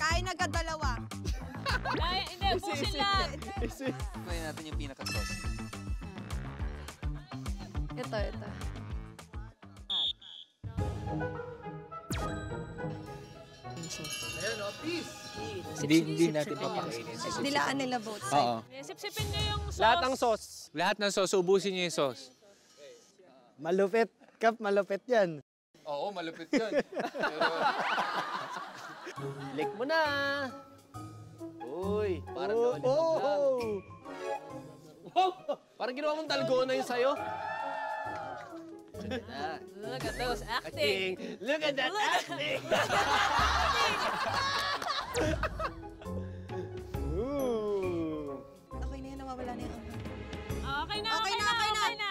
Kain agad dalawa. Hindi, pusin lang. Kumain natin yung pinaka-sauce. Ito. Ayan, oh, peace. Hindi natin papakainin. Dilaan nila both sides. Oo. Sipsipin niyo yung sauce. Lahat ng sauce. Lahat ng sauce, ubusin niyo yung sauce. Malupit, Kap, malupit yan. Oo, malupit yun. Lick mo na. Uy, parang parang ginawa mong dalgona yun sa'yo. Look at those acting. Look at that acting. Okay na yan, nawawala na yung Okay na.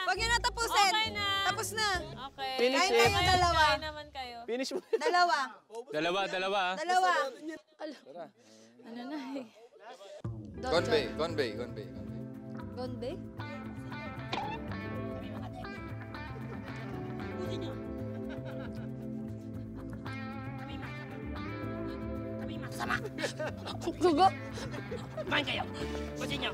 Huwag niyo na tapusin. Okay na. Tapos na. Okay. Finish Kain it. kayo dalawa. Kain naman kayo. Finish mo. Dalawa. Dalawa. Dalawa. Ano na eh. Gonbei. Gonbe? Sugo! Kumain kayo! Kusin niyo!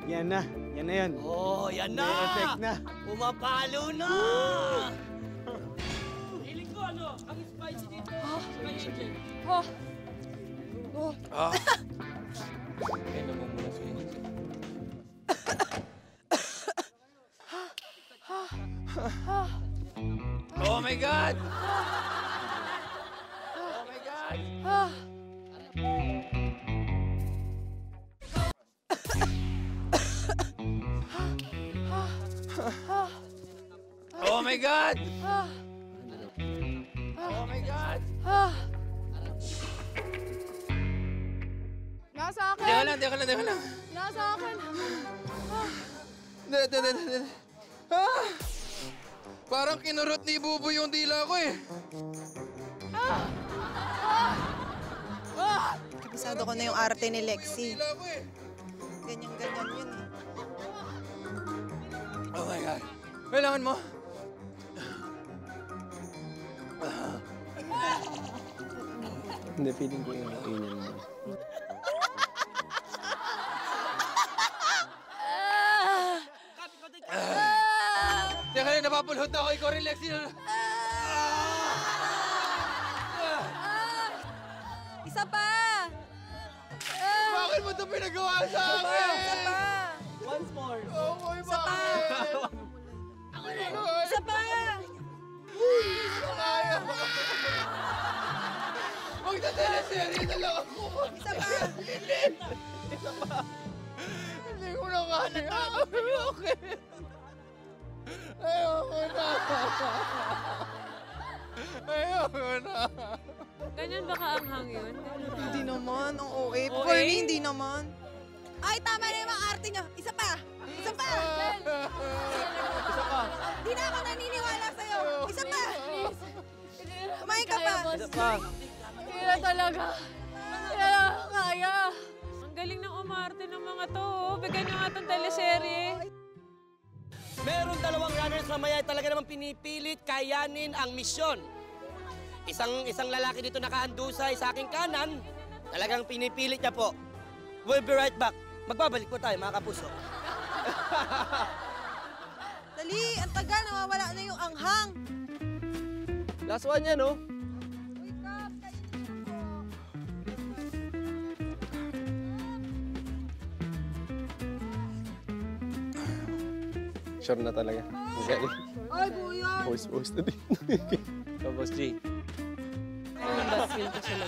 Yan na yan. Oh, yan na! May effect na. Pumapalo na! Hiling ko ang spicy dito. Kailan mo muna sa inyo. Oh my God! Oh my God! Oh my God! Nasa akin! Teka lang. Nasa akin! Parang kinurot ni Buboy yung dila ko eh. Kabisado ko na yung arte ni Lexi. Dila ko eh. Ganyan yun eh. Oh my God. Kailangan mo. Hindi, feeling ko yung ganyan mo. Teka lang, napapulhot na ako. Ikaw rin, Lexi. Isa pa! Bakit mo ito pinagawa sa akin? Isa pa! Once more. Oh my Isa pa! God. Isa pa! Kaya. Magta-teleserye na lang ako. Isa pa! Hindi ko na kaya. Okay. Ayoko na. Ganyan ba kaanghang yun? Hindi naman, ang OA. OA? For me, hindi naman. Ay, tama na yung mga arte nyo. Isa pa! Isa pa! Hindi na ako naniniwala sa'yo. Isa pa! Kumain ka pa! Hindi na talaga. Hindi na kaya. Ang galing ng umarte ng mga to. Bigyan nyo nga itong teleserye. Meron dalawang runners mamaya talaga namang pinipilit kayanin ang misyon. Isang lalaki dito nakahandusay sa aking kanan, talagang pinipilit niya po. We'll be right back. Magbabalik po tayo, mga kapuso. Dali, ang tagal. Nawawala na yung anghang. Last one yan, oh. Wake up! Kainin mo. Sure na talaga. Ay, kuya! Voice na din. Tapos, G. Ano ba skill ko sila?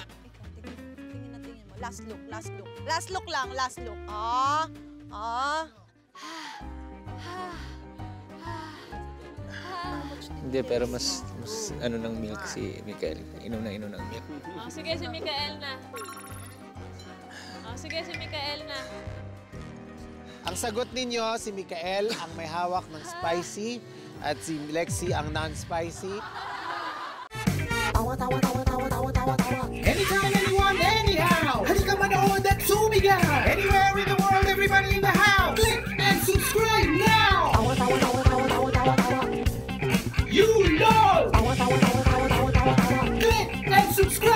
Tingin mo. Last look. Last look lang, last look. Hindi, pero mas ano ng milk si Mikael. Inom ng milk. Oh, sige, si Mikael na. Ang sagot ninyo, si Mikael ang may hawak ng spicy at si Lexi ang non-spicy. Anytime, anyone, anyhow. Halika manood at sumigaw. Anywhere in the world, everybody in the house. Click and subscribe now. You know. Click and subscribe. subscribe